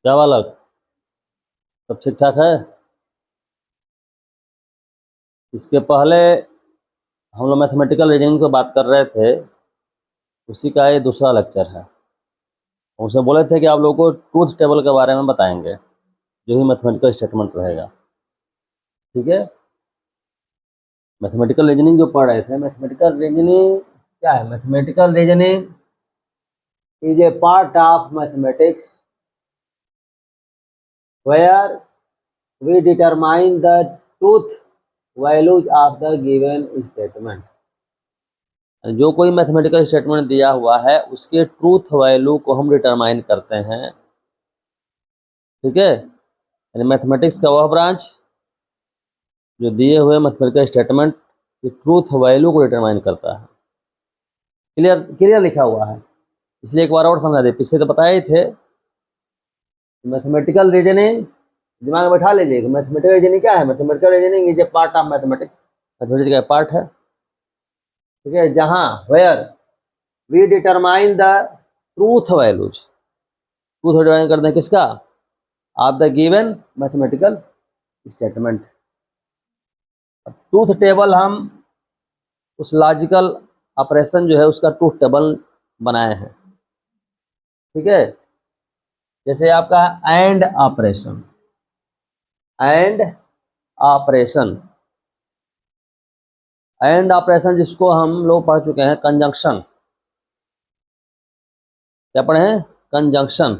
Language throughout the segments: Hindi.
क्या बालक, सब ठीक ठाक है? इसके पहले हम लोग मैथमेटिकल रीजनिंग पे बात कर रहे थे, उसी का ये दूसरा लेक्चर है। उनसे बोले थे कि आप लोगों को ट्रूथ टेबल के बारे में बताएंगे, जो ही मैथमेटिकल स्टेटमेंट रहेगा। ठीक है, मैथमेटिकल रीजनिंग जो पढ़ रहे थे, मैथमेटिकल रीजनिंग क्या है? Mathematical reasoning is a part of mathematics where we determine the truth values of the given statement। जो कोई मैथमेटिकल स्टेटमेंट दिया हुआ है उसके ट्रूथ वैल्यू को हम डिटरमाइन करते हैं। ठीक है, यानी मैथमेटिक्स का वह ब्रांच जो दिए हुए मैथमेटिकल स्टेटमेंट की ट्रूथ वैल्यू को डिटरमाइन करता है। क्लियर क्लियर लिखा हुआ है, इसलिए एक बार और समझा दे। पिछले तो बताए ही थे। मैथमेटिकल रीजनिंग दिमाग में बैठा लीजिए। मैथमेटिकल रीजनिंग क्या है? Mathematical reasoning is a part of mathematics, mathematics का पार्ट है। ठीक है, जहां where we determine the truth values, truth determine करते हैं किसका? Of the given mathematical statement. Truth table हम उस लॉजिकल ऑपरेशन जो है उसका ट्रूथ टेबल बनाए हैं। ठीक है, जैसे आपका and operation, and operation, and operation जिसको हम लोग पढ़ चुके हैं कंजंक्शन। क्या पढ़े हैं? कंजंक्शन।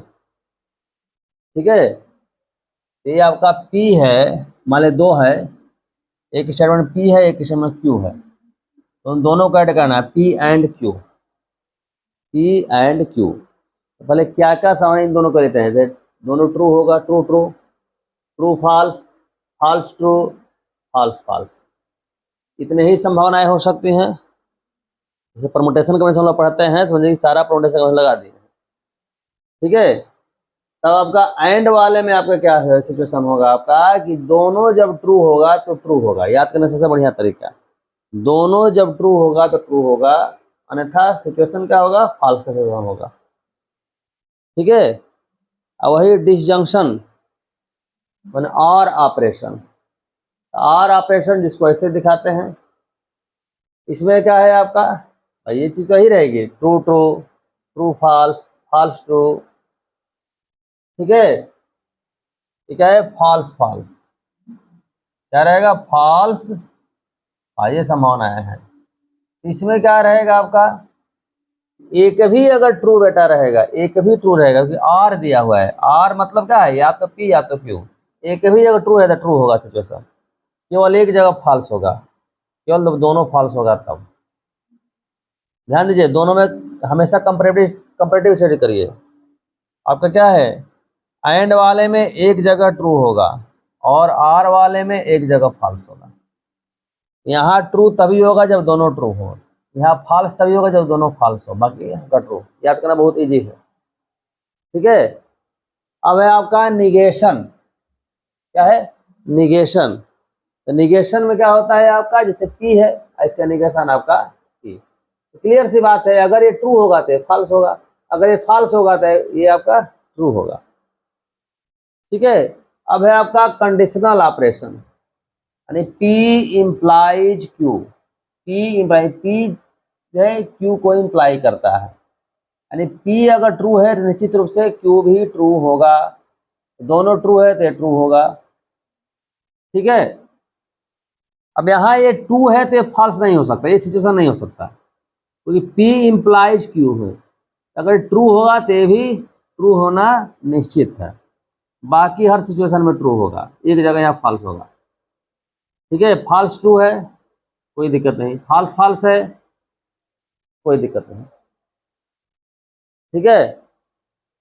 ठीक है, ये आपका P है, मान ले दो है, एक स्टेटमेंट P है, एक स्टेटमेंट Q है, तो उन दोनों को ऐड करना है, P and Q, P and Q। तो पहले क्या क्या सामान इन दोनों को लेते हैं? दोनों ट्रू होगा, true true, true false, false true, false false, इतने ही संभावनाएं हो सकती हैं। जैसे परमुटेशन का हम लोग पढ़ते हैं, समझिए सारा परमुटेशन लगा दिए। ठीक है, तब आपका एंड वाले में आपका क्या है सिचुएशन होगा आपका कि दोनों जब ट्रू होगा तो ट्रू होगा। याद करने सबसे बढ़िया तरीका, दोनों जब ट्रू होगा तो ट्रू होगा, अन्यथा सिचुएशन क्या होगा? फॉल्स का सिचुएशन होगा। ठीक है, अब वही डिसजंक्शन माने और ऑपरेशन, और ऑपरेशन जिसको ऐसे दिखाते हैं, इसमें क्या है आपका? ये चीज तो ही रहेगी, true true, true false, false true. ठीक है, क्या है? False false. क्या रहेगा? फॉल्स। ये संभावनाएं हैं। इसमें क्या रहेगा आपका? एक भी अगर ट्रू बेटा रहेगा, एक भी ट्रू रहेगा, क्योंकि आर दिया हुआ है। आर मतलब क्या है? या तो पी या तो क्यू। एक भी अगर ट्रू है तो ट्रू होगा सिचुएशन, केवल एक जगह फॉल्स होगा, केवल दोनों फॉल्स होगा तब। ध्यान दीजिए, दोनों में हमेशा कंपैरेटिव स्टडी करिए। आपका क्या है? एंड वाले में एक जगह ट्रू होगा और आर वाले में एक जगह फॉल्स होगा। यहाँ ट्रू तभी होगा जब दोनों ट्रू हो, यहाँ फॉल्स तभी होगा जब दोनों फॉल्स हो, बाकी आपका ट्रू। याद करना बहुत इजी है। ठीक है, अब है आपका निगेशन। क्या है? निगेशन। तो निगेशन में क्या होता है आपका? जैसे P है, इसका निगेशन आपका P। तो क्लियर सी बात है, अगर ये ट्रू होगा तो फॉल्स होगा, अगर ये फॉल्स होगा तो ये आपका ट्रू होगा। ठीक है, अब है आपका कंडीशनल ऑपरेशन, यानी P implies Q। P implies, P जो है Q को इंप्लाई करता है, यानी P अगर ट्रू है तो निश्चित रूप से Q भी ट्रू होगा। दोनों ट्रू है तो ये ट्रू होगा। ठीक है, अब यहाँ ये ट्रू है तो ये फॉल्स नहीं हो सकता, ये सिचुएशन नहीं हो सकता, क्योंकि P इंप्लाइज Q है। अगर ट्रू होगा तो ये भी ट्रू होना निश्चित है, बाकी हर सिचुएशन में ट्रू होगा, एक जगह यहाँ फॉल्स होगा। ठीक है, फॉल्स ट्रू है कोई दिक्कत नहीं, फॉल्स फॉल्स है कोई दिक्कत नहीं। ठीक है,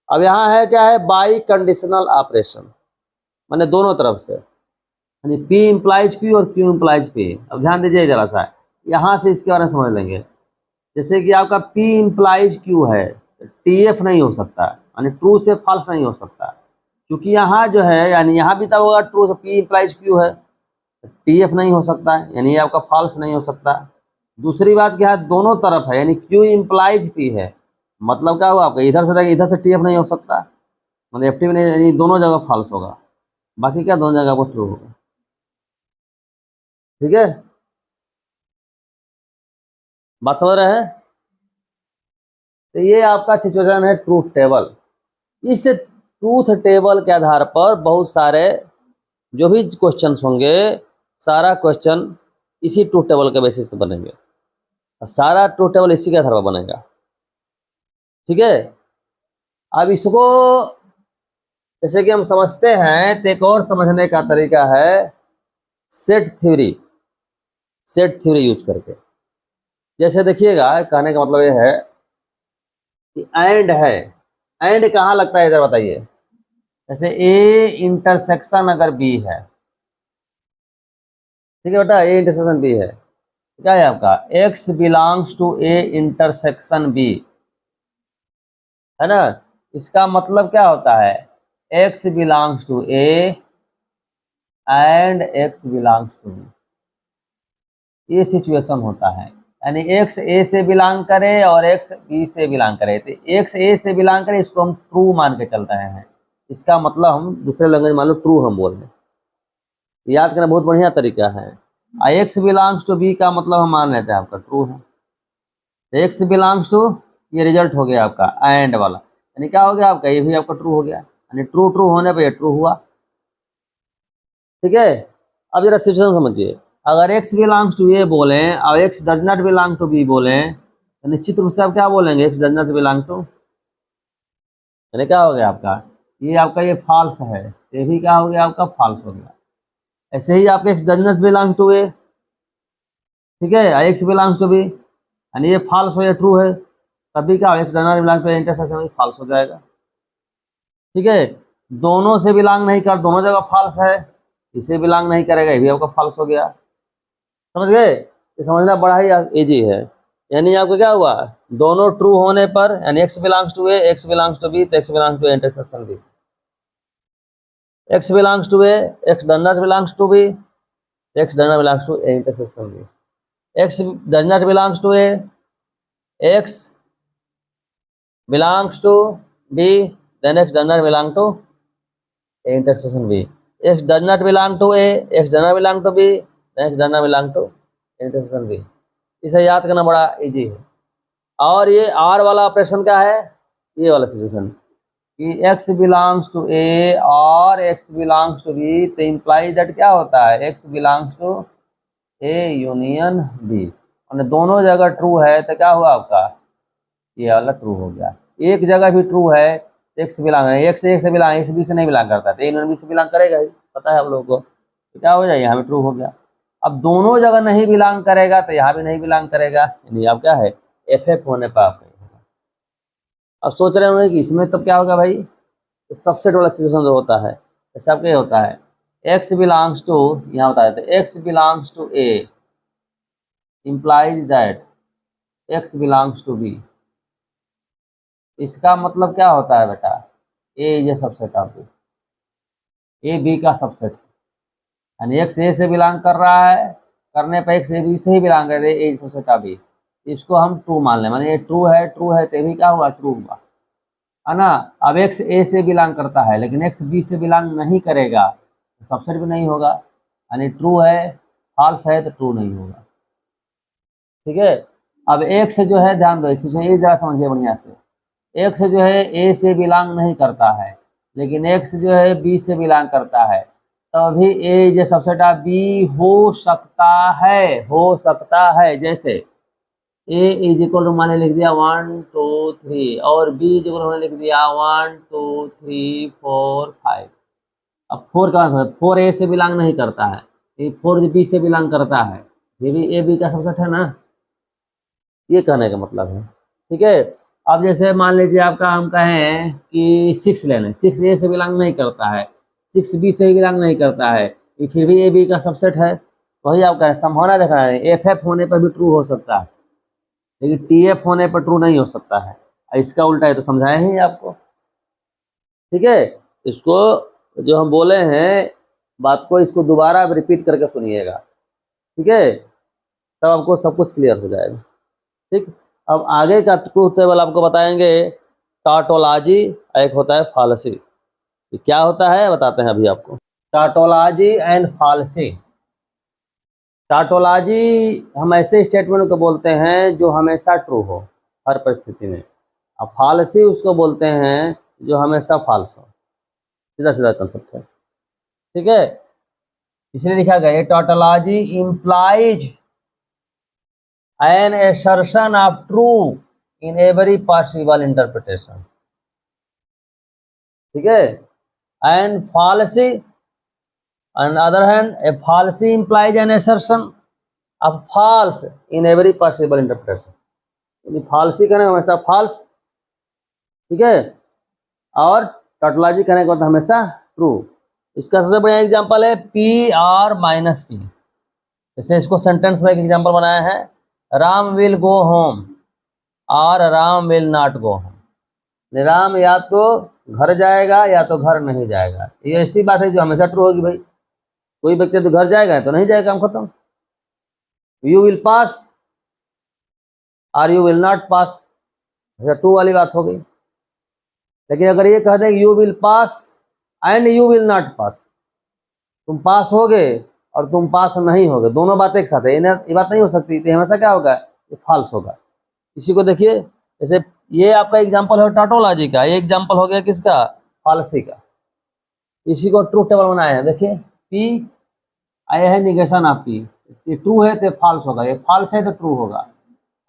अब यहाँ है क्या है? बाई कंडीशनल ऑपरेशन, माने दोनों तरफ से, यानी P इंप्लाइज Q और Q इंप्लाइज P। अब ध्यान दीजिए जरा सा, यहाँ से इसके बारे में समझ लेंगे। जैसे कि आपका P इंप्लाइज Q है, TF नहीं हो सकता, यानी ट्रू से फॉल्स नहीं हो सकता, क्योंकि यहाँ जो है, यानी यहाँ भी तब होगा ट्रू से P इंप्लाइज Q है, TF नहीं हो सकता है, यानी ये आपका फॉल्स नहीं हो सकता। दूसरी बात क्या है? दोनों तरफ है, यानी Q इंप्लाइज P है, मतलब क्या हुआ आपका? इधर से TF नहीं हो सकता, मतलब एफटी में नहीं, दोनों जगह फॉल्स होगा, बाकी क्या दोनों जगह वो ट्रू होगा। ठीक है, बात समझ रहे हैं। तो ये आपका सिचुएशन है ट्रूथ टेबल। इस ट्रूथ टेबल के आधार पर बहुत सारे जो भी क्वेश्चन होंगे, सारा क्वेश्चन इसी ट्रूथ टेबल के बेसिस पे बनेंगे, सारा ट्रूथ टेबल इसी के आधार पर बनेगा। ठीक है, अब इसको जैसे कि हम समझते हैं तो एक और समझने का तरीका है set theory, set theory use करके। जैसे देखिएगा, कहने का मतलब ये है कि एंड है, एंड कहाँ लगता है इधर बताइए। जैसे ए इंटरसेक्शन अगर बी है, ठीक है बेटा, ए इंटरसेक्शन बी है, क्या है आपका X belongs to A intersection B, है ना। इसका मतलब क्या होता है, X belongs to A and X belongs to B, ये सिचुएशन होता है। यानी एक्स ए से बिलोंग करे और एक्स बी से बिलोंग करे, तो एक्स ए से बिलोंग करे इसको हम ट्रू मान के चल रहे हैं। इसका मतलब हम दूसरे लैंग्वेज मान लो ट्रू हम बोल रहे हैं, याद करना बहुत बढ़िया तरीका है। एक्स बिलोंग्स टू बी का मतलब हम मान लेते हैं आपका ट्रू है, एक्स बिलोंग्स टू, ये रिजल्ट हो गया आपका एंड वाला, यानी क्या हो गया आपका, ये भी आपका ट्रू हो गया, यानी ट्रू ट्रू होने पर ये ट्रू हुआ। ठीक है, अब जरा सिचुएशन समझिए, अगर x बिलोंग्स टू ए बोले और x does not belong to B बोले, तो निश्चित रूप से आप क्या बोलेंगे, x does not belong to, यानी क्या हो गया आपका, ये आपका ये फॉल्स है, ये भी क्या हो गया आपका फॉल्स हो गया। ऐसे ही आपके x does not belong to A, ठीक है, x बिलोंग्स टू बी, यानी ये फॉल्स हो या ट्रू है, तब भी क्या x does not belong to intersection false हो जाएगा। ठीक है, दोनों से बिलोंग नहीं कर, दोनों जगह फॉल्स है, इसे बिलोंग नहीं करेगा, ये भी आपका फॉल्स हो गया। समझ गए, ये समझना बड़ा ही इजी है। यानी आपको क्या हुआ, दोनों ट्रू होने पर, यानी x belongs to A, x belongs to B, तो x belongs to intersection B, x belongs to A, x does not belongs to B, x does not belongs to intersection B, x does not belongs to A, x belongs to B, then x does not belong to intersection B, x does not belong to A, x does not belong to B, then x does not belong to intersection B. इसे याद करना बड़ा इजी है। और ये आर वाला ऑपरेशन क्या है, ये वाला सिचुएशन कि x बिलोंग्स टू ए और x बिलोंग्स टू बी, तो इम्प्लाई दैट क्या होता है, x belongs to A union B, और दोनों जगह ट्रू है, तो क्या हुआ आपका, ये वाला ट्रू हो गया। एक जगह भी ट्रू है, x बिलोंग है, x ए से बिलोंग, x बी से नहीं बिलोंग करता, तो यूनियन बी से बिलोंग करेगा ही, पता है आप लोगों को, तो क्या हो जाए, यहाँ भी ट्रू हो गया। अब दोनों जगह नहीं बिलोंग करेगा, तो यहाँ भी नहीं बिलोंग करेगा, यानी अब क्या है, एफ होने पर आप। अब सोच रहे होंगे कि इसमें तब क्या होगा भाई, सबसेट वाला सिचुएशन जो होता है, जैसे आपका ये होता है x बिलोंग्स टू, यहाँ बता देते x belongs to a implies that x belongs to b, इसका मतलब क्या होता है बेटा, a is a subset of b, a b का सबसेट, यानी x a से बिलोंग कर रहा है, करने पर x a b से ही बिलोंग कर रहे, a is subset of b, इसको हम ट्रू मान लें, माने ये ट्रू है तो भी क्या हुआ, ट्रू हुआ, है ना। अब x a से बिलोंग करता है लेकिन x b से बिलोंग नहीं करेगा, तो सबसेट भी नहीं होगा, यानी ट्रू है, फॉल्स है तो ट्रू नहीं होगा। ठीक है, अब x जो है, ध्यान दो इसमें, ये जरा समझिए बढ़िया से, x जो है a से बिलोंग नहीं करता है, लेकिन x जो है b से बिलोंग करता है, तो अभी a जो सबसेट ऑफ b हो सकता है, जैसे a इज इक्वल टू माने लिख दिया 1 2 3, और b इज इक्वल टू लिख दिया 1 2 3 4 5। अब 4 का मतलब 4 a से बिलोंग नहीं करता है, ये 4 b से बिलोंग करता है, ये भी a b का सबसेट है ना, ये कहने का मतलब है। ठीक है, अब जैसे मान लीजिए आपका हम कहें कि 6 ले लें, 6 a से बिलोंग नहीं करता है, 6 b से बिलोंग नहीं करता है, ये फिर भी a b का सबसेट है, वही आपका संभावना देखा है, एफ होने पर भी ट्रू हो सकता है, लेकिन TF होने पर ट्रू नहीं हो सकता है, इसका उल्टा है, तो समझाए ही आपको। ठीक है, इसको जो हम बोले हैं बात को, इसको दोबारा रिपीट करके सुनिएगा, ठीक है, तब आपको सब कुछ क्लियर हो जाएगा। ठीक, अब आगे का ट्रूथ टेबल आपको बताएंगे टाटोलॉजी, एक होता है फालसी। ये क्या होता है बताते हैं अभी आपको। टाटोलॉजी एंड फाल्सी। टाटोलॉजी हम ऐसे स्टेटमेंट को बोलते हैं जो हमेशा ट्रू हो हर परिस्थिति में, और फाल्सी उसको बोलते हैं जो हमेशा फाल्स हो। सीधा सीधा कंसेप्ट है, ठीक है। इसलिए लिखा गया tautology implies an assertion of true in every possible interpretation, ठीक है। And fallacy on the other hand, a falsy implies an assertion of false in every possible interpretation. यानी फाल्सी कहने का हमेशा फाल्स, ठीक है, और टाटोलॉजी कहने का हमेशा ट्रू। इसका सबसे बढ़िया एग्जांपल है पी आर माइनस पी। जैसे इसको सेंटेंस में एक एग्जांपल बनाया है, राम विल गो होम और Ram will not go home. Ram या तो घर जाएगा या तो घर नहीं जाएगा। ये ऐसी बात है जो हमेशा ट्रू होगी भाई। कोई व्यक्ति तो घर जाएगा तो नहीं जाएगा, हम खत्म। यू विल पास और you will not pass, true वाली बात हो गई। लेकिन अगर ये कह दें you will pass and you will not pass, तुम पास होगे और तुम पास नहीं होगे, दोनों बातें एक साथ है, ये बात नहीं हो सकती। तो हमेशा क्या होगा, ये फॉल्स होगा। इसी को देखिए, जैसे ये आपका एग्जांपल है टाटोलॉजी का, ये एग्जांपल हो गया किसका, फाल्सी का। इसी को ट्रू टेबल बनाए हैं, देखिए पी आया है निगेशन ऑफ पी, ये ट्रू है तो फॉल्स होगा, ये फॉल्स है तो ट्रू होगा।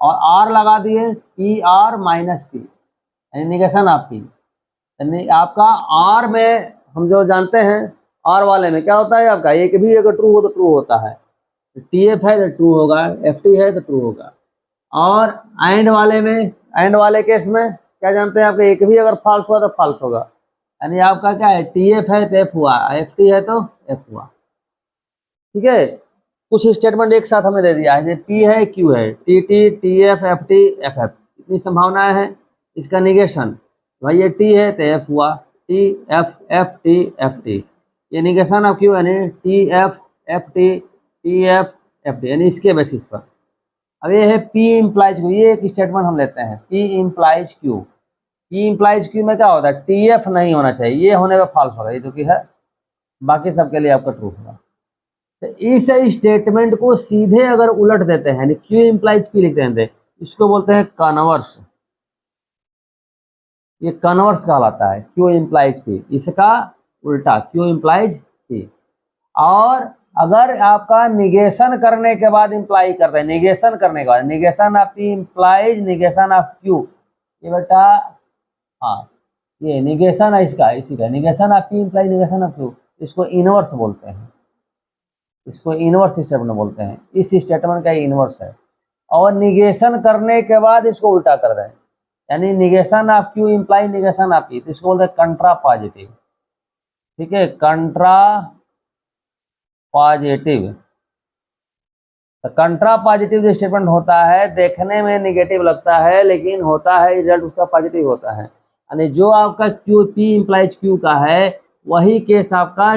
और आर लगा दिए पी आर माइनस पी यानी निगेशन ऑफ पी, यानी आपका आर में हम जो जानते हैं आर वाले में क्या होता है आपका, एक भी अगर ट्रू हो तो ट्रू होता है, टी एफ है तो ट्रू होगा, एफ टी है तो ट्रू होगा। और एंड वाले में, एंड वाले केस में क्या जानते हैं आपका, एक भी अगर फॉल्स हुआ तो फॉल्स होगा, यानी आपका क्या है, टी एफ है तो एफ हुआ, एफ टी है तो एफ हुआ, ठीक है। कुछ स्टेटमेंट एक साथ हमें दे दिया है, जैसे पी है क्यू है, T T T F F T F F, इतनी संभावनाएं हैं। इसका निगेशन भाई ये टी है तो एफ हुआ, T F F T F T, ये निगेशन ऑफ क्यू यानी T F F T F F T, यानी इसके बेसिस पर। अब ये है पी इम्प्लाइज क्यू, ये एक स्टेटमेंट हम लेते हैं P implies Q. P implies Q में क्या होता है, टी एफ नहीं होना चाहिए, ये होने पर फॉल्स होगा, ये जो कि है, बाकी सबके लिए आपका ट्रू होगा। तो इस स्टेटमेंट को सीधे अगर उलट देते हैं, क्यू इम्प्लाइज पी लिख देते हैं, इसको बोलते हैं कन्वर्स। ये कन्वर्स कहलाता है, क्यू इम्प्लाइज पी, इसका उल्टा क्यू इम्प्लाइज पी। और अगर आपका निगेशन करने के बाद इम्प्लाई करते हैं, निगेशन करने के बाद, negation of P implies negation of Q, ये बेटा हाँ ये निगेशन है इसका, इसी का negation of P implies negation of Q, इसको इनवर्स बोलते हैं, इसको इनवर्स स्टेटमेंट बोलते हैं। इस स्टेटमेंट का इनवर्स है। और निगेशन करने के बाद इसको उल्टा कर दें, यानी negation of Q imply negation of P, तो इसको बोलते हैं कंट्रा पॉजिटिव, ठीक है, कंट्रा पॉजिटिव। तो कंट्रा पॉजिटिव जो स्टेटमेंट होता है देखने में निगेटिव लगता है, लेकिन होता है रिजल्ट उसका पॉजिटिव होता है, यानी जो आपका क्यू पी इम्प्लाइज क्यू का है वही केस आपका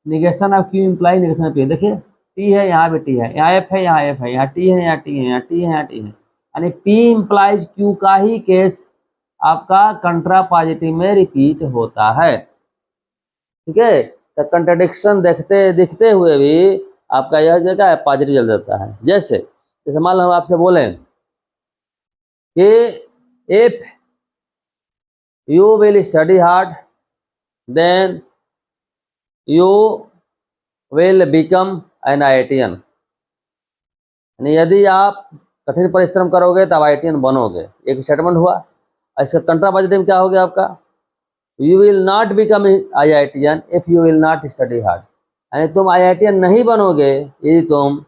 negation of Q imply negation of P. देखिए टी है, यहाँ पे टी है, यहाँ एफ है, यहाँ एफ है, यहाँ टी है, यहाँ टी है, यहाँ टी है, यहाँ टी है, यानी पी इम्प्लाइज क्यू का ही केस आपका कंट्रा पॉजिटिव में रिपीट होता है, ठीक है। तो कंट्राडिक्शन दिखते हुए भी आपका यह जगह है पॉजिटिव चल जाता है। जैसे मान लो हम आपसे बोले कि if you will study hard then you will become an IITian, यानी यदि आप कठिन परिश्रम करोगे तब IITian बनोगे, एक स्टेटमेंट हुआ। इसका कंट्रा पॉजिटिव क्या हो गया आपका, you will not become IITian if you will not study hard, यानी तुम IITian नहीं बनोगे यदि तुम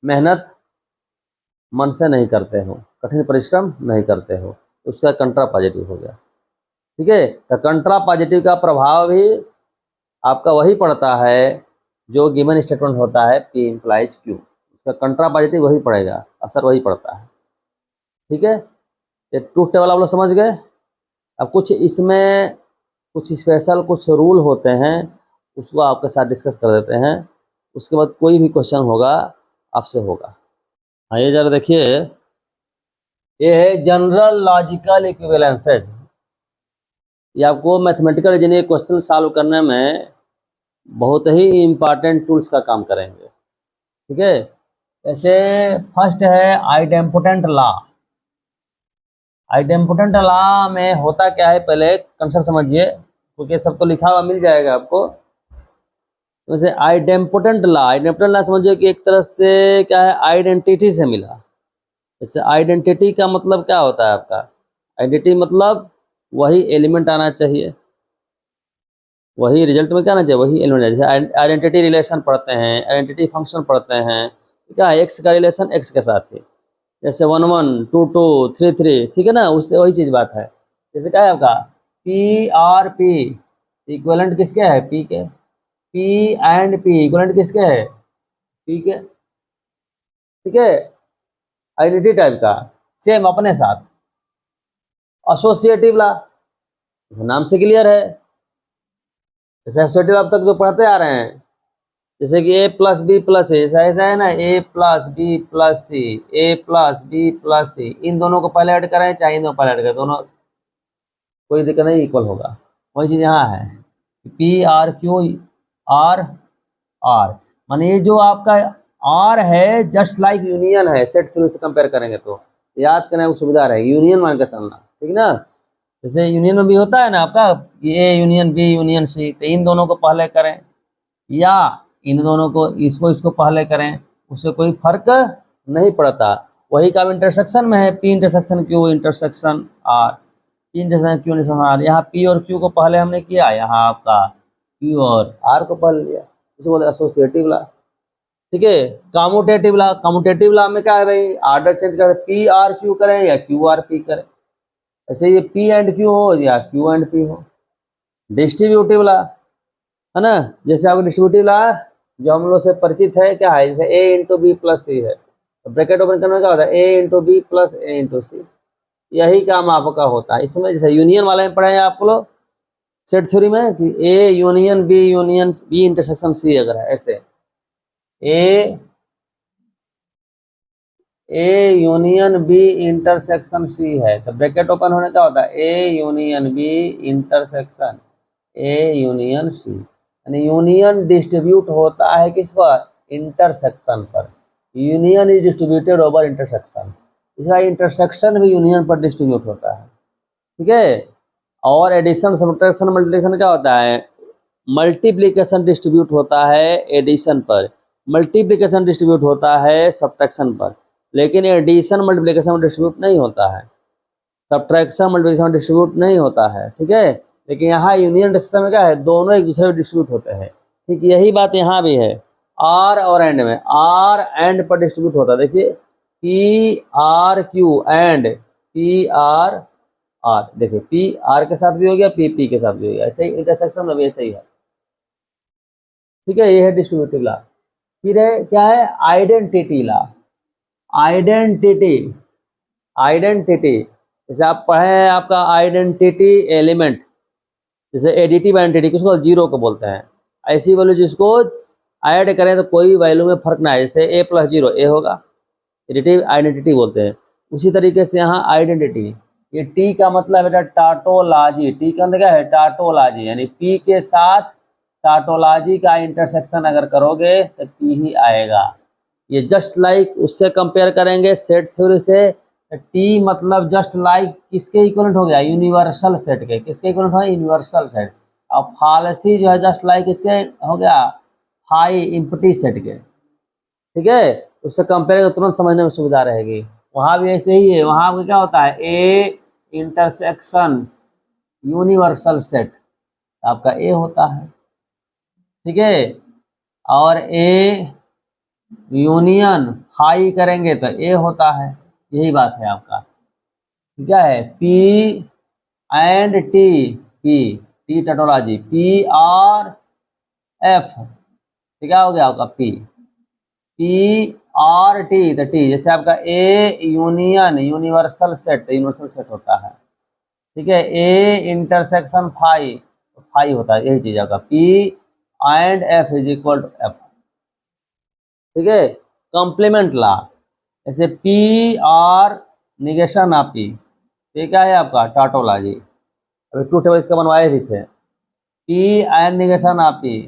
मेहनत मन से नहीं करते हो, कठिन परिश्रम नहीं करते हो, उसका कंट्रा पॉजिटिव हो गया, ठीक है। तो कंट्रा पॉजिटिव का प्रभाव भी आपका वही पड़ता है जो गिवन स्टेटमेंट होता है पी इम्प्लाइज क्यू, उसका कंट्रा पॉजिटिव वही पड़ेगा, असर वही पड़ता है, ठीक है। ये ट्रूथ टेबल आप लोग समझ गए। अब कुछ इसमें कुछ स्पेशल कुछ रूल होते हैं, उसको आपके साथ डिस्कस कर देते हैं, उसके बाद कोई भी क्वेश्चन होगा आपसे होगा। हाँ ये जरा देखिए, ये है जनरल लॉजिकल इक्विवेलेंसेज। ये आपको मैथमेटिकल रीजनिंग क्वेश्चन सॉल्व करने में बहुत ही इम्पॉर्टेंट टूल्स का काम करेंगे। ठीक है, जैसे फर्स्ट है आइडेम्पोटेंट लॉ। आइडेम्पोटेंट लॉ में होता क्या है, पहले कंसेप्ट समझिए, क्योंकि सब तो लिखा हुआ मिल जाएगा आपको। जैसे आइडेम्पोटेंट लॉ समझिए कि एक तरह से क्या है, आइडेंटिटी से मिला। जैसे आइडेंटिटी का मतलब क्या होता है आपका, आइडेंटिटी मतलब वही एलिमेंट आना चाहिए, वही रिजल्ट में क्या आना चाहिए, वही एलिमेंट। जैसे आइडेंटिटी रिलेशन पढ़ते हैं, आइडेंटिटी फंक्शन पढ़ते हैं, क्या है, एक्स का रिलेशन एक्स के साथ है, जैसे 1 1 2 2 3 3, ठीक है ना, उससे वही चीज बात है। जैसे क्या है आपका पी आर पी इक्वलेंट किसके है, पी के, पी एंड पी इक्वलेंट किसके है, पी के। ठीक है, आइडेंटिटी टाइप का सेम अपने साथ। एसोसिएटिव लॉ नाम से क्लियर है, जैसे एसोसिएटिव अब तक जो पढ़ते आ रहे हैं, जैसे कि ए प्लस बी प्लस सी, ऐसा है ना, ए प्लस बी प्लस सी, ए प्लस बी प्लस सी, इन दोनों को पहले ऐड करें चाहे इन दोनों पहले ऐड करें, दोनों कोई दिक्कत नहीं, इक्वल होगा। वही चीज यहाँ है, P or Q or R, माने ये जो आपका आर है जस्ट लाइक यूनियन है, सेट थ्योरी से कंपेयर करेंगे तो याद करने की सुविधा रहेगी, यूनियन मान कर चलना, ठीक ना। जैसे यूनियन में भी होता है ना आपका A union B union C, तो इन दोनों को पहले करें या इन दोनों को, इसको पहले करें, उससे कोई फर्क नहीं पड़ता। वही का इंटरसेक्शन में है, P intersection Q intersection R, P intersection Q intersection R. यहाँ पी और क्यू को पहले हमने किया, यहाँ आपका क्यू और आर को पहले लिया, इसे बोलते एसोसिएटिव लॉ। ठीक है, कम्यूटेटिव लॉ में क्या है भाई, आर्डर चेंज करें, पी आर क्यू करें या क्यू आर पी करें, ऐसे ये पी एंड क्यू हो या क्यू एंड पी हो। डिस्ट्रीब्यूटिव लॉ है ना, जैसे आपको डिस्ट्रीब्यूटिव लॉ जो हम लोग से परिचित है क्या है, जैसे ए इंटू बी प्लस सी है, तो ब्रैकेट ओपन करने का क्या होता है, ए इंटू बी प्लस ए इंटू सी, यही काम आपका होता है। इसमें जैसे यूनियन वाले में पढ़े हैं आप लोग सेट थ्योरी में कि A union B intersection C अगर है, ऐसे A union B intersection C है, तो ब्रैकेट ओपन होने का होता है A union B intersection A union C, यानी यूनियन डिस्ट्रीब्यूट होता है किस पर, इंटरसेक्शन पर। Union is distributed over intersection, इसका इंटरसेक्शन भी यूनियन पर डिस्ट्रीब्यूट होता है। ठीक है, और एडिशन सब्ट्रैक्शन मल्टीप्लिकेशन क्या होता है, मल्टीप्लिकेशन डिस्ट्रीब्यूट होता है एडिशन पर, मल्टीप्लिकेशन डिस्ट्रीब्यूट होता है सब्ट्रैक्शन पर, लेकिन एडिशन मल्टीप्लिकेशन डिस्ट्रीब्यूट नहीं होता है, सब्ट्रैक्शन मल्टीप्लिकेशन डिस्ट्रीब्यूट नहीं होता है। ठीक है, लेकिन यहाँ यूनियन सिस्टम में क्या है, दोनों एक दूसरे में डिस्ट्रीब्यूट होते हैं। ठीक, यही बात यहाँ भी है, आर और एंड में, आर एंड पर डिस्ट्रीब्यूट होता है। देखिए P or Q and P or R, देखिए पी आर के साथ भी हो गया, पी पी के साथ भी हो गया, ऐसे ही इंटरसेक्शन में भी ऐसे ही है। ठीक है, ये है डिस्ट्रीब्यूटिव लॉ। फिर है क्या है, आइडेंटिटी लॉ। आइडेंटिटी आइडेंटिटी जैसे आप पढ़े हैं आपका आइडेंटिटी एलिमेंट, जैसे एडिटिव आइडेंटिटी किसको, जीरो को बोलते हैं। ऐसी वैल्यू जिसको ऐड करें तो कोई वैल्यू में फर्क ना है, जैसे ए प्लस जीरो ए होगा, एडिटिव आइडेंटिटी बोलते हैं। उसी तरीके से यहाँ आइडेंटिटी, ये टी का मतलब बेटा टाटोलॉजी, टी का मतलब क्या है, टाटोलॉजी, यानी पी के साथ टाटोलॉजी का इंटरसेक्शन अगर करोगे तो पी ही आएगा। ये जस्ट लाइक उससे कंपेयर करेंगे सेट थ्योरी से, टी मतलब जस्ट लाइक किसके इक्विवेलेंट हो गया, यूनिवर्सल सेट के, किसके इक्विवेलेंट हो, यूनिवर्सल सेट। और फालसी जो है जस्ट लाइक इसके हो गया हाई इम्पटी सेट के। ठीक है, उससे कंपेयर तुरंत समझने में सुविधा रहेगी। वहाँ भी ऐसे ही है, वहाँ पे क्या होता है, ए इंटरसेक्शन यूनिवर्सल सेट आपका ए होता है। ठीक है, और ए यूनियन हाई करेंगे तो ए होता है, यही बात है आपका। क्या है, P and T, T tautology, P R F, क्या हो गया आपका पी आर टी, तो टी जैसे आपका A union universal set, universal set होता है। ठीक है, ए इंटरसेक्शन फाई होता है, यही चीज आपका P and F is equal to F. ठीक है, कॉम्प्लीमेंट लॉ, जैसे P or negation of P, ये क्या है आपका टाटोलॉजी। अभी ट्रूथ टेबल इसका बनवाए भी थे। P and negation of P,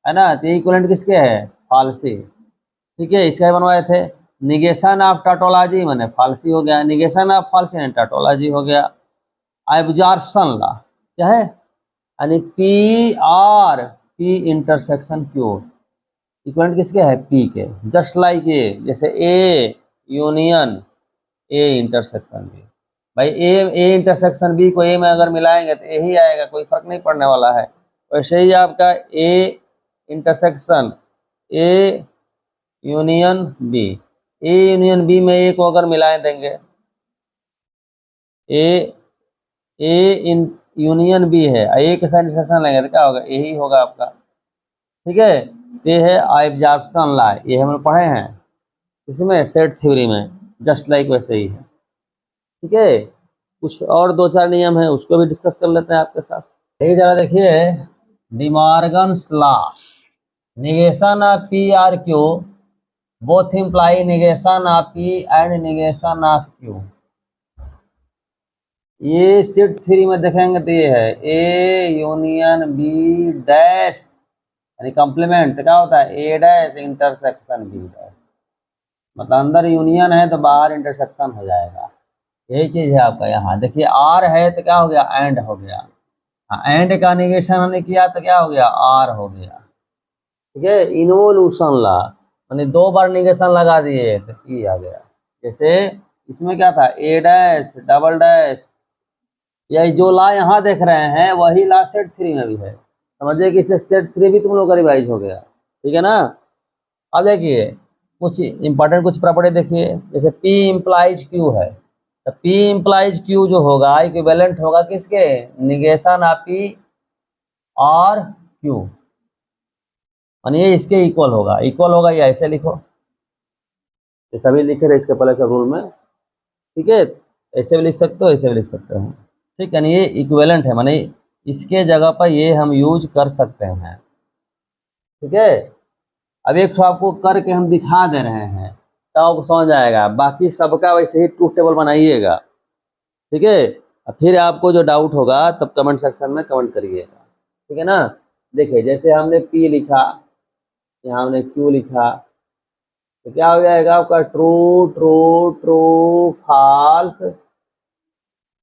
है ना, तो इक्विवेलेंट किसके है, फाल्सी। ठीक है, इसका बनवाए थे। निगेशन ऑफ टाटोलॉजी मैंने फाल्सी हो गया, निगेशन ऑफ फाल्सी यानी टाटोलॉजी हो गया। एब्जॉर्प्शन लॉ क्या है, यानी P or P intersection Q, equivalent किसके है, पी के। जस्ट लाइक ए, जैसे A union A intersection B. भाई ए इंटरसेक्शन बी को ए में अगर मिलाएंगे तो यही आएगा, कोई फर्क नहीं पड़ने वाला है। वैसे ही आपका A intersection A union B, A union B में ए को अगर मिलाए देंगे, ए इन यूनियन बी है, ए के साथ इंटरसेक्शन लेंगे तो क्या होगा, यही होगा आपका। ठीक है, ये है एब्जॉर्प्शन लॉ, ये हम लोग पढ़े हैं इसमें सेट थ्योरी में, जस्ट लाइक वैसे ही है। ठीक है, कुछ और दो चार नियम है उसको भी डिस्कस कर लेते हैं आपके साथ। यही जरा देखिए, De Morgan's law, negation of P or Q both imply negation of P and negation of Q। ये सेट थ्योरी में देखेंगे तो ये है ए यूनियन बी डैश, यानी कॉम्प्लीमेंट क्या होता है, ए डैश इंटरसेक्शन बी डैश, मतलब अंदर यूनियन है तो बाहर इंटरसेक्शन हो जाएगा। यही चीज है आपका। यहाँ देखिए आर है तो क्या हो गया, एंड हो गया, एंड का निगेशन हमने किया तो क्या हो गया, आर हो गया। ठीक है, इन्वोल्यूशन लॉ, मैंने दो बार निगेशन लगा दिए तो ई आ गया। जैसे इसमें क्या था, ए डैश डबल डैश, यही जो लॉ यहाँ देख रहे हैं वही लॉ सेट थ्री में भी है। समझिए कि इससे सेट थ्री भी तुम लोग का रिवाइज हो गया। ठीक है ना। अब देखिए कुछ इंपॉर्टेंट कुछ प्रॉपर्टी देखिए, जैसे P इम्प्लाइज Q है, तो P इम्प्लाइज Q जो होगा इक्विवेलेंट होगा किसके, निगेशन ऑफ P और Q, यानी ये इसके इक्वल होगा। इक्वल होगा या ऐसे लिखो, ये सभी लिखे थे इसके पहले सब रूल में। ठीक है, ऐसे भी लिख सकते हो, ऐसे भी लिख सकते हो। ठीक, यानी ये इक्विवेलेंट है, माने इसके जगह पर ये हम यूज कर सकते हैं। ठीक है, अब एक तो आपको करके हम दिखा दे रहे हैं तो आपको समझ आएगा, बाकी सबका वैसे ही ट्रूथ टेबल बनाइएगा। ठीक है, फिर आपको जो डाउट होगा तब कमेंट सेक्शन में कमेंट करिएगा। ठीक है ना। देखिए जैसे हमने P लिखा, यहाँ हमने Q लिखा, तो क्या हो जाएगा आपका, true true true false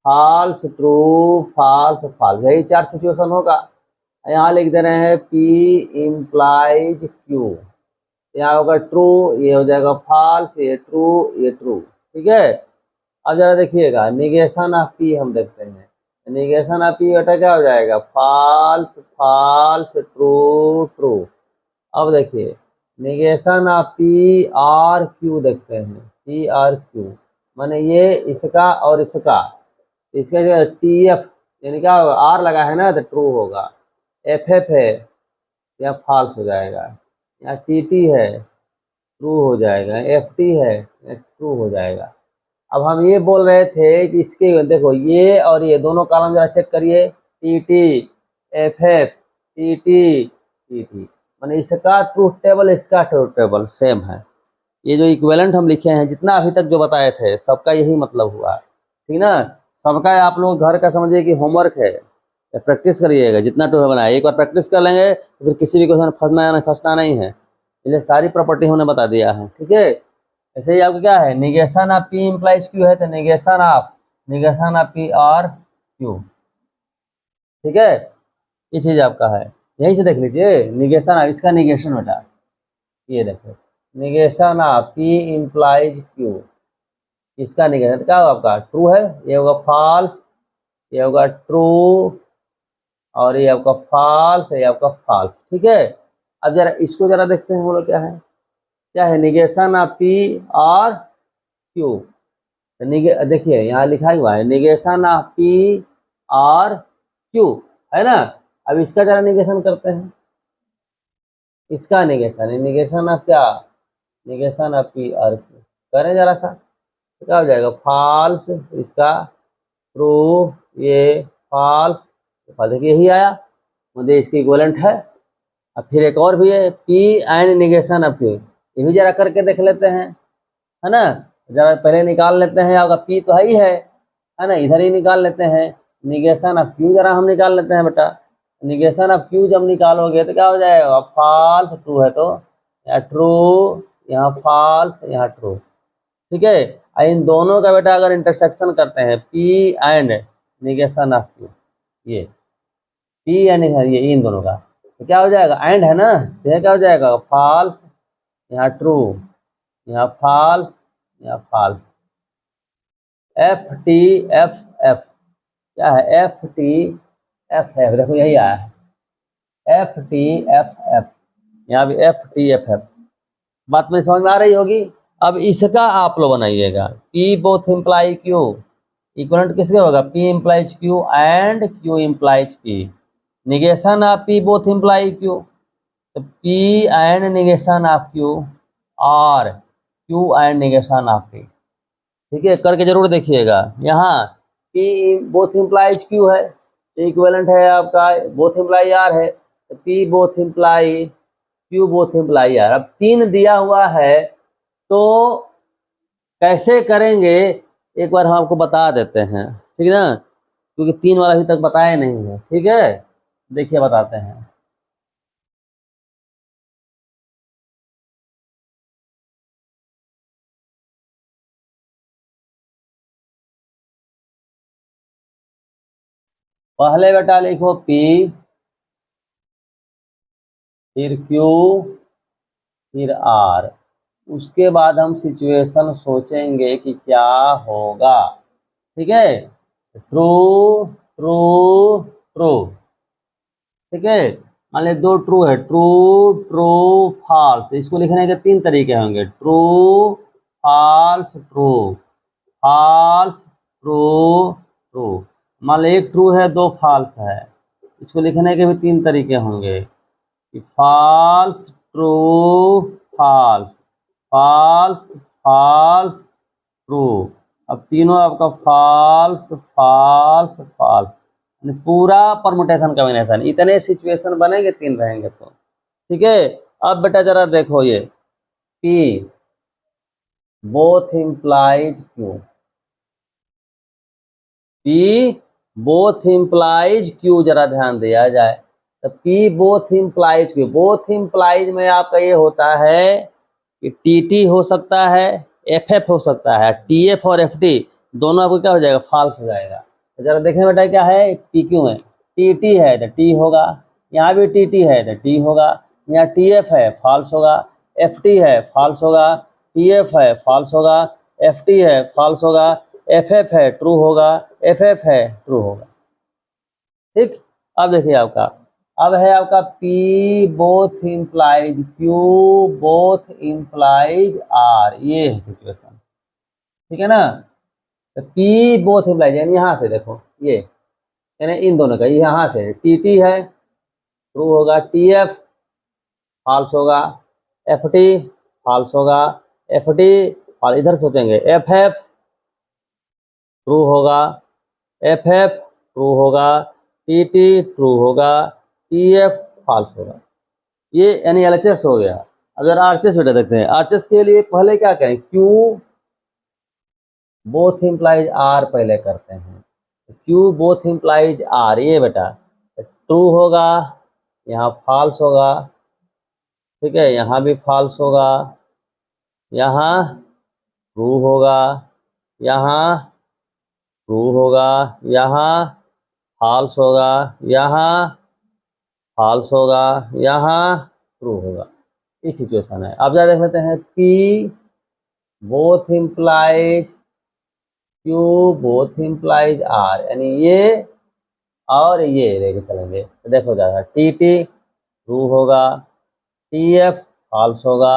false true false false, यही चार सिचुएशन होगा। यहाँ लिख दे रहे हैं P इम्प्लाइज Q, यहाँ होगा ट्रू, ये हो जाएगा फॉल्स, ये ट्रू, ये ट्रू। ठीक है, अब जरा देखिएगा निगेशन ऑफ P हम देखते हैं, निगेशन ऑफ P बेटा क्या हो जाएगा, फॉल्स फॉल्स ट्रू ट्रू। अब देखिए निगेशन ऑफ P और Q देखते हैं, P और Q माने ये इसका और इसका जो TF यानी क्या होगा, R लगा है ना तो ट्रू होगा, FF है या फॉल्स हो जाएगा, या TT है ट्रू हो जाएगा, FT है या ट्रू हो जाएगा। अब हम ये बोल रहे थे कि इसके देखो ये और ये दोनों कॉलम जरा चेक करिए, TT FF TT TT, माने इसका ट्रूथ टेबल इसका ट्रूथ टेबल सेम है। ये जो इक्विवेलेंट हम लिखे हैं जितना अभी तक जो बताए थे सबका यही मतलब हुआ। ठीक ना, सबका आप लोग घर का समझिए कि होमवर्क है, प्रैक्टिस करिएगा जितना टू बनाए, एक बार प्रैक्टिस कर लेंगे तो फिर किसी भी क्वेश्चन फंसना नहीं है, इसलिए सारी प्रॉपर्टी हमने बता दिया है। ठीक है, ऐसे ही आपको क्या है, negation of P implies Q है तो निगेशन ऑफ P और Q। ठीक है, ये चीज आपका है, यहीं से देख लीजिए निगेशन ऑफ, इसका निगेशन बेटा ये देखो, negation of P implies Q, इसका निगेशन क्या होगा आपका, ट्रू है, ये होगा फॉल्स, ये होगा ट्रू, और ये आपका फॉल्स, ये आपका फॉल्स। ठीक है, अब जरा इसको जरा देखते हैं हम लोग क्या है निगेशन ऑफ P और Q। देखिए यहाँ लिखा हुआ है निगेशन ऑफ P और Q, है ना। अब इसका जरा निगेशन करते हैं, इसका निगेशन ऑफ क्या, निगेशन ऑफ P और Q करें जरा सा, तो क्या हो जाएगा, फॉल्स, इसका ट्रू, ये फॉल्स, देखिए यही आया, मुझे इसकी इक्विवेलेंट है। अब फिर एक और भी है P and negation of Q, ये भी जरा करके देख लेते हैं, है ना। जरा पहले निकाल लेते हैं, आपका P तो है ही है ना, इधर ही निकाल लेते हैं, निगेशन ऑफ क्यू जरा हम निकाल लेते हैं बेटा। निगेशन ऑफ क्यू जब निकालोगे तो क्या हो जाएगा, फॉल्स ट्रू है तो यहाँ ट्रू, यहाँ फॉल्स, यहाँ ट्रू। ठीक है, इन दोनों का बेटा अगर इंटरसेक्शन करते हैं P and negation of Q, ये पी एंड ये इन दोनों का, तो क्या हो जाएगा, एंड है ना, तो यह क्या हो जाएगा, फॉल्स, यहाँ ट्रू, यहाँ फॉल्स, यहाँ false. F T F F क्या है, एफ टी एफ एफ, देखो यही आया है एफ टी एफ एफ, यहाँ भी एफ टी एफ एफ। बात में समझ में आ रही होगी। अब इसका आप लोग बनाइएगा, P both imply Q, equivalent किसके होगा, P implies Q and Q implies P. Negation of P both imply Q, तो P and negation of Q और Q and negation of P. ठीक है, करके जरूर देखिएगा। यहाँ पी बोथ इम्प्लाइज क्यू है, इक्विवेलेंट है आपका बोथ इम्प्लाई आर है, तो P both imply Q both imply R. अब 3 दिया हुआ है तो कैसे करेंगे एक बार हम आपको बता देते हैं, ठीक है ना, क्योंकि 3 वाला अभी तक बताया नहीं है। ठीक है, देखिए बताते हैं। पहले बेटा लिखो P, फिर Q, फिर R। उसके बाद हम सिचुएशन सोचेंगे कि क्या होगा। ठीक है, ट्रू ट्रू ट्रू। ठीक है, मान लीजिए 2 ट्रू है, ट्रू ट्रू फॉल्स, तो इसको लिखने के 3 तरीके होंगे, true false true, false true true. मान लीजिए 1 ट्रू है 2 फॉल्स है, इसको लिखने के भी 3 तरीके होंगे कि false true false, false false true. अब तीनों आपका फॉल्स फॉल्स फॉल्स, पूरा परमुटेशन कॉम्बिनेशन, इतने सिचुएशन बनेंगे 3 रहेंगे तो। ठीक है, अब बेटा जरा देखो ये P both implies Q, P both implies Q, जरा ध्यान दिया जाए तो P both implies Q. Both implies में आपका ये होता है कि TT हो सकता है, FF हो सकता है, TF और FT दोनों आपको क्या हो जाएगा, फॉल्स हो जाएगा। तो जरा देखें बेटा क्या है, PQ में TT है तो T होगा, यहाँ भी TT है तो T होगा, यहाँ TF है फॉल्स होगा, FT है फॉल्स होगा, TF है फॉल्स होगा, FT है फॉल्स होगा, FF है ट्रू होगा, FF है ट्रू होगा। ठीक, अब देखिए आपका, अब है आपका P both implies Q both implies R, ये है सिचुएशन। ठीक है ना, तो P बोथ इम्प्लाइज यानी यहाँ से देखो ये, यानी इन दोनों का, यहाँ से TT है ट्रू होगा, TF फॉल्स होगा, FT फॉल्स होगा, FT और इधर सोचेंगे FF ट्रू होगा, FF ट्रू होगा, TT ट्रू होगा, TF फॉल्स होगा। ये यानी LHS हो गया। अगर RHS बेटा देखते हैं, RHS के लिए पहले क्या करें, Q बोथ इम्प्लाइज R पहले करते हैं, Q बोथ इम्प्लाइज R, ये बेटा ट्रू होगा, यहाँ फॉल्स होगा। ठीक है, यहाँ भी फॉल्स होगा, यहाँ ट्रू होगा, यहाँ ट्रू होगा, यहाँ फॉल्स होगा, यहाँ फॉल्स होगा, यहाँ ट्रू होगा। ये सिचुएशन है। अब क्या देख लेते हैं, P both implies Q both implies R, यानी ये और ये लेके चलेंगे तो देखो जाएगा TT ट्रू होगा, TF फॉल्स होगा,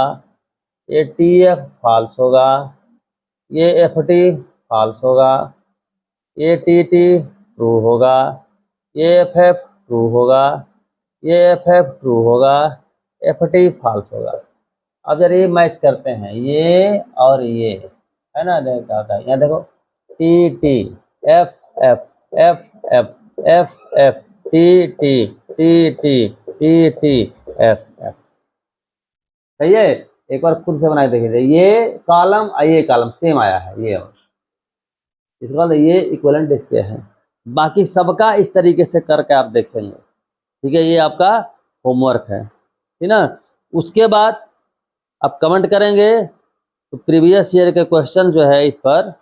ये TF फॉल्स होगा, ये FT फॉल्स होगा, ये TT ट्रू होगा, ये FF ट्रू होगा, ये FF ट्रू होगा, FT फॉल्स होगा। अब जरा ये मैच करते हैं, ये और ये है ना, देखो होता है, यहाँ देखो TT FF FF FF TT TT TT FF। सही है, एक बार खुद से बना के देखिए, ये कॉलम और ये कॉलम सेम आया है, ये और इसके बाद ये इक्विवेलेंट इसके हैं, बाकी सबका इस तरीके से करके आप देखेंगे, ठीक है। ये आपका होमवर्क है, ठीक ना। उसके बाद आप कमेंट करेंगे तो प्रीवियस ईयर के क्वेश्चन जो है इस पर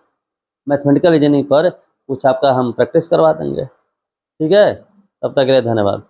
मैथमेटिकल रीजनिंग पर कुछ आपका हम प्रैक्टिस करवा देंगे, ठीक है। तब तक के लिए धन्यवाद।